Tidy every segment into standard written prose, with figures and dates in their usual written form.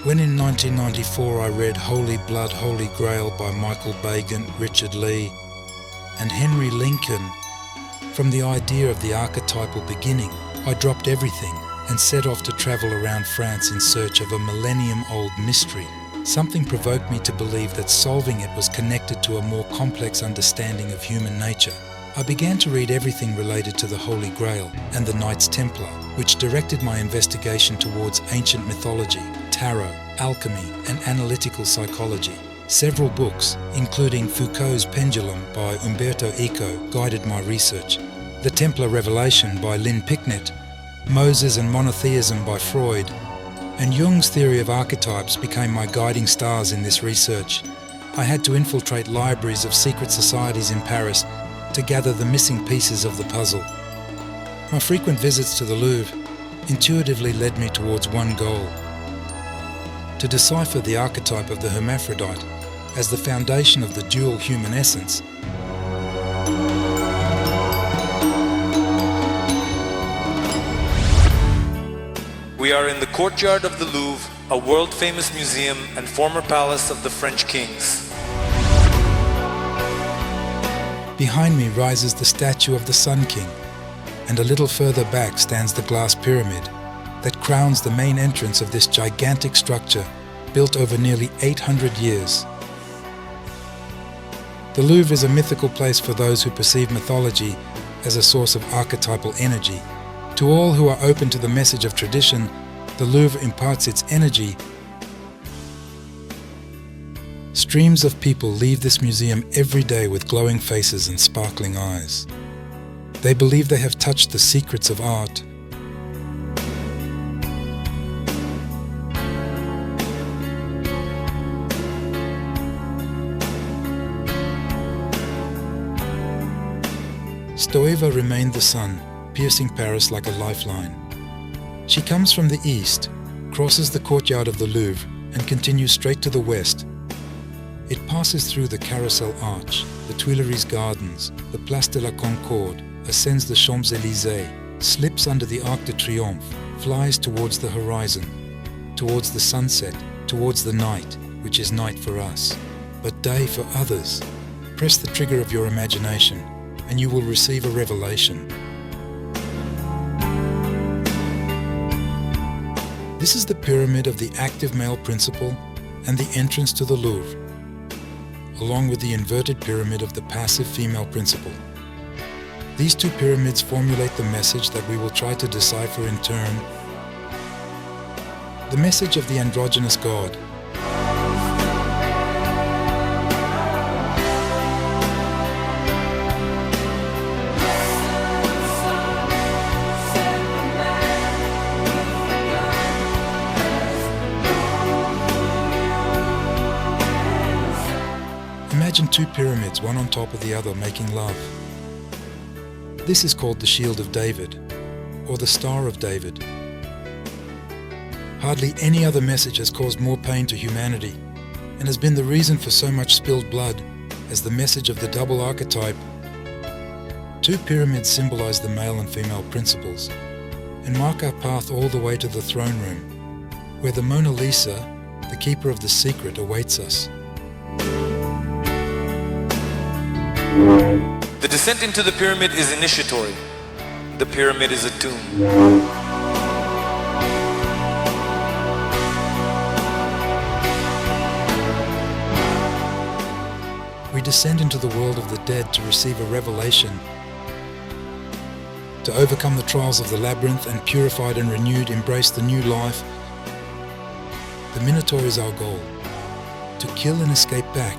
When in 1994 I read Holy Blood, Holy Grail by Michael Bagan, Richard Lee, and Henry Lincoln, from the idea of the archetypal beginning, I dropped everything and set off to travel around France in search of a millennium-old mystery. Something provoked me to believe that solving it was connected to a more complex understanding of human nature. I began to read everything related to the Holy Grail and the Knights Templar, which directed my investigation towards ancient mythology, tarot, alchemy, and analytical psychology. Several books, including Foucault's Pendulum by Umberto Eco, guided my research. The Templar Revelation by Lynn Picknett, Moses and Monotheism by Freud, and Jung's theory of archetypes became my guiding stars in this research. I had to infiltrate libraries of secret societies in Paris to gather the missing pieces of the puzzle. My frequent visits to the Louvre intuitively led me towards one goal: to decipher the archetype of the hermaphrodite as the foundation of the dual human essence. We are in the courtyard of the Louvre, a world-famous museum and former palace of the French kings. Behind me rises the statue of the Sun King, and a little further back stands the glass pyramid that crowns the main entrance of this gigantic structure built over nearly 800 years. The Louvre is a mythical place for those who perceive mythology as a source of archetypal energy. To all who are open to the message of tradition, the Louvre imparts its energy. Streams of people leave this museum every day with glowing faces and sparkling eyes. They believe they have touched the secrets of art. Stoeva remained the sun, piercing Paris like a lifeline. She comes from the east, crosses the courtyard of the Louvre, and continues straight to the west. It passes through the Carousel Arch, the Tuileries Gardens, the Place de la Concorde, ascends the Champs-Élysées, slips under the Arc de Triomphe, flies towards the horizon, towards the sunset, towards the night, which is night for us, but day for others. Press the trigger of your imagination, and you will receive a revelation. This is the pyramid of the active male principle and the entrance to the Louvre, along with the inverted pyramid of the passive female principle. These two pyramids formulate the message that we will try to decipher in turn. The message of the androgynous god. Imagine two pyramids, one on top of the other, making love. This is called the Shield of David, or the Star of David. Hardly any other message has caused more pain to humanity, and has been the reason for so much spilled blood, as the message of the double archetype. Two pyramids symbolize the male and female principles, and mark our path all the way to the throne room, where the Mona Lisa, the keeper of the secret, awaits us. The descent into the pyramid is initiatory. The pyramid is a tomb. We descend into the world of the dead to receive a revelation, to overcome the trials of the labyrinth and purified and renewed embrace the new life. The Minotaur is our goal, to kill and escape back.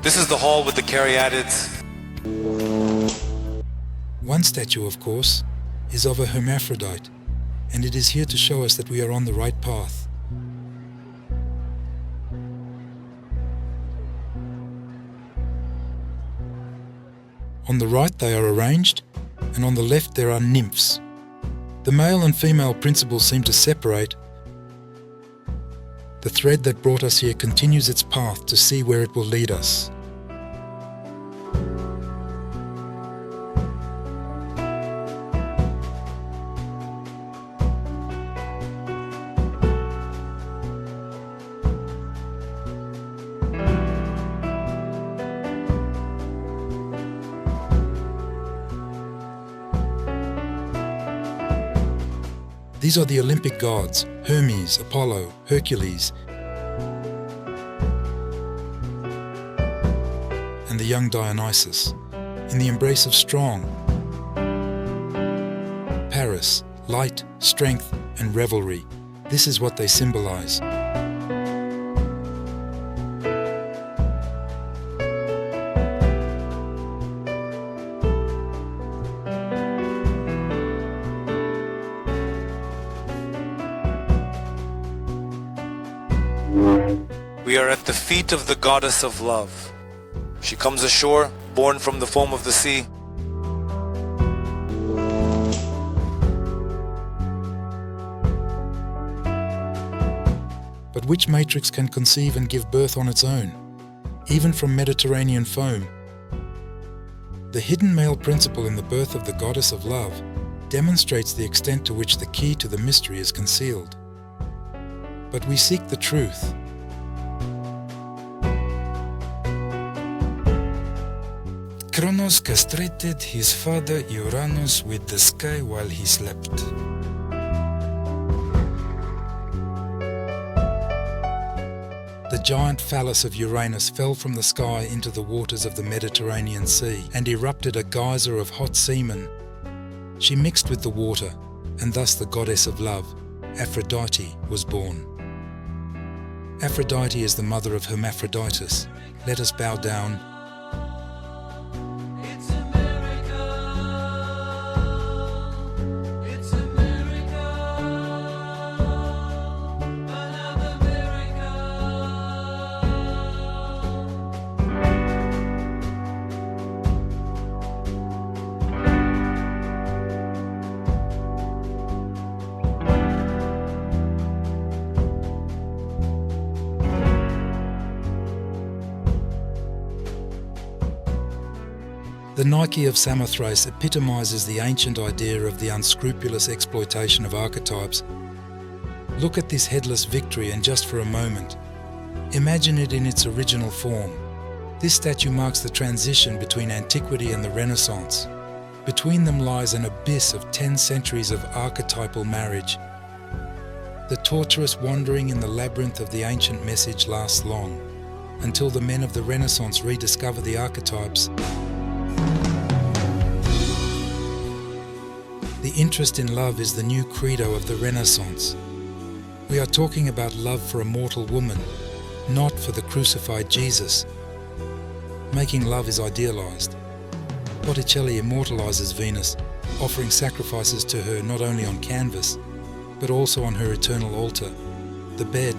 This is the hall with the caryatids. One statue, of course, is of a hermaphrodite, and it is here to show us that we are on the right path. On the right they are arranged, and on the left there are nymphs. The male and female principles seem to separate. The thread that brought us here continues its path to see where it will lead us. These are the Olympic gods, Hermes, Apollo, Hercules, and the young Dionysus, in the embrace of strong. Paris, light, strength, and revelry. This is what they symbolize. We are at the feet of the goddess of love. She comes ashore, born from the foam of the sea. But which matrix can conceive and give birth on its own, even from Mediterranean foam? The hidden male principle in the birth of the goddess of love demonstrates the extent to which the key to the mystery is concealed. But we seek the truth. Kronos castrated his father Uranus with the sky while he slept. The giant phallus of Uranus fell from the sky into the waters of the Mediterranean Sea and erupted a geyser of hot semen. She mixed with the water, and thus the goddess of love, Aphrodite, was born. Aphrodite is the mother of Hermaphroditus. Let us bow down. The Nike of Samothrace epitomizes the ancient idea of the unscrupulous exploitation of archetypes. Look at this headless victory, and just for a moment, imagine it in its original form. This statue marks the transition between antiquity and the Renaissance. Between them lies an abyss of 10 centuries of archetypal marriage. The torturous wandering in the labyrinth of the ancient message lasts long, until the men of the Renaissance rediscover the archetypes. The interest in love is the new credo of the Renaissance. We are talking about love for a mortal woman, not for the crucified Jesus. Making love is idealized. Botticelli immortalizes Venus, offering sacrifices to her not only on canvas, but also on her eternal altar, the bed.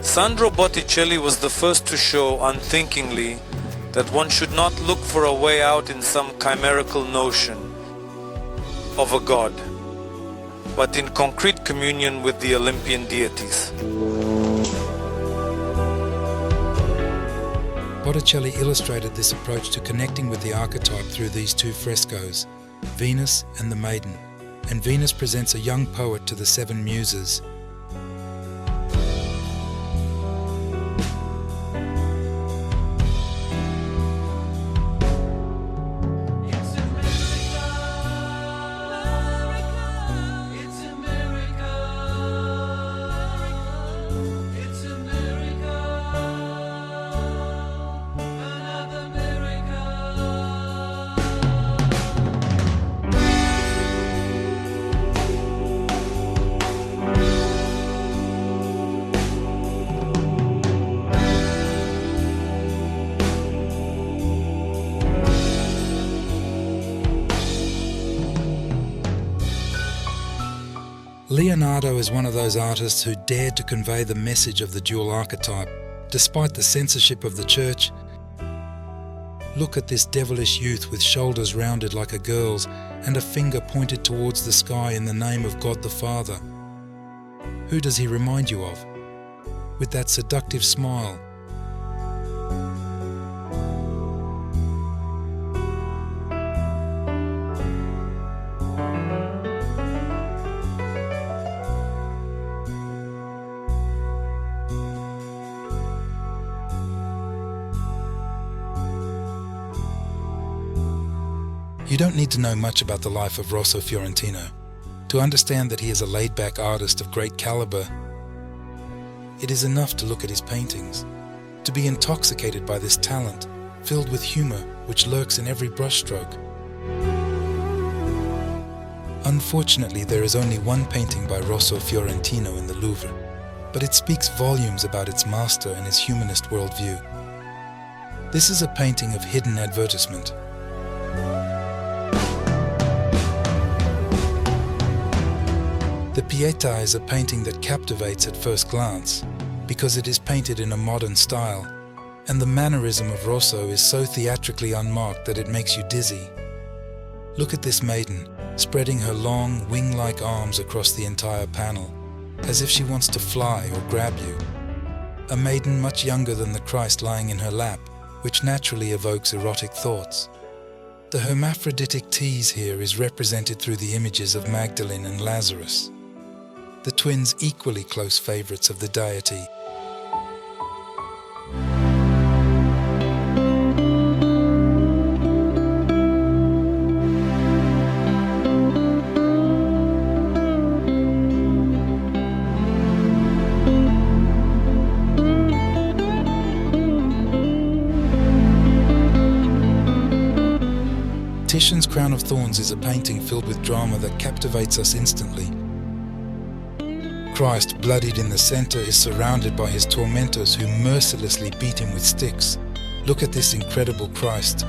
Sandro Botticelli was the first to show unthinkingly that one should not look for a way out in some chimerical notion of a god, but in concrete communion with the Olympian deities. Botticelli illustrated this approach to connecting with the archetype through these two frescoes, Venus and the Maiden, and Venus presents a young poet to the 7 muses. Leonardo is one of those artists who dared to convey the message of the dual archetype, despite the censorship of the church. Look at this devilish youth with shoulders rounded like a girl's and a finger pointed towards the sky in the name of God the Father. Who does he remind you of? With that seductive smile. You don't need to know much about the life of Rosso Fiorentino to understand that he is a laid-back artist of great caliber. It is enough to look at his paintings, to be intoxicated by this talent, filled with humor which lurks in every brushstroke. Unfortunately, there is only one painting by Rosso Fiorentino in the Louvre, but it speaks volumes about its master and his humanist worldview. This is a painting of hidden advertisement. The Pietà is a painting that captivates at first glance because it is painted in a modern style, and the mannerism of Rosso is so theatrically unmarked that it makes you dizzy. Look at this maiden, spreading her long, wing-like arms across the entire panel, as if she wants to fly or grab you. A maiden much younger than the Christ lying in her lap, which naturally evokes erotic thoughts. The hermaphroditic tease here is represented through the images of Magdalene and Lazarus, the twins equally close favorites of the deity. Titian's Crown of Thorns is a painting filled with drama that captivates us instantly. Christ, bloodied in the center, is surrounded by his tormentors who mercilessly beat him with sticks. Look at this incredible Christ.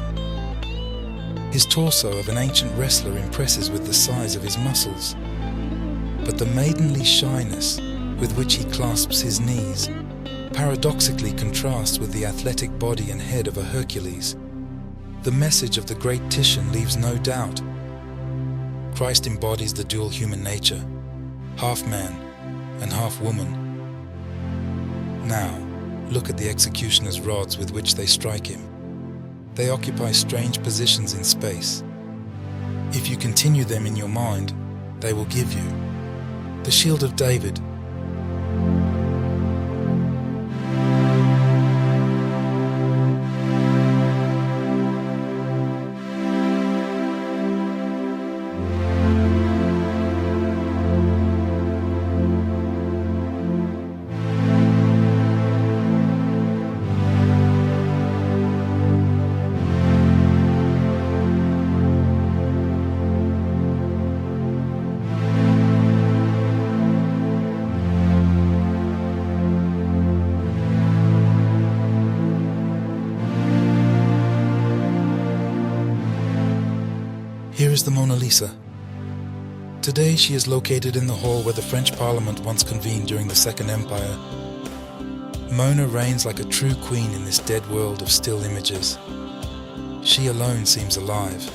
His torso of an ancient wrestler impresses with the size of his muscles. But the maidenly shyness with which he clasps his knees paradoxically contrasts with the athletic body and head of a Hercules. The message of the great Titian leaves no doubt. Christ embodies the dual human nature, half man and half woman. Now, look at the executioner's rods with which they strike him. They occupy strange positions in space. If you continue them in your mind, they will give you the Shield of David, Here is the Mona Lisa. Today she is located in the hall where the French Parliament once convened during the Second Empire. Mona reigns like a true queen in this dead world of still images. She alone seems alive,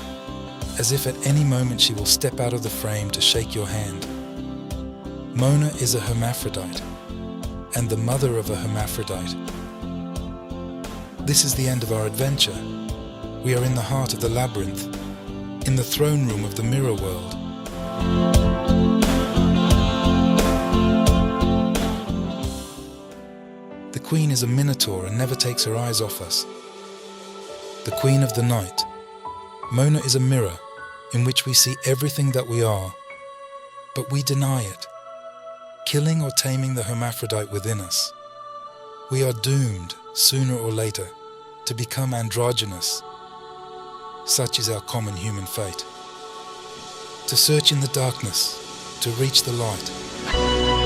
as if at any moment she will step out of the frame to shake your hand. Mona is a hermaphrodite, and the mother of a hermaphrodite. This is the end of our adventure. We are in the heart of the labyrinth, in the throne room of the mirror world. The queen is a minotaur and never takes her eyes off us. The queen of the night. Mona is a mirror in which we see everything that we are, but we deny it, killing or taming the hermaphrodite within us. We are doomed, sooner or later, to become androgynous. Such is our common human fate. To search in the darkness, to reach the light.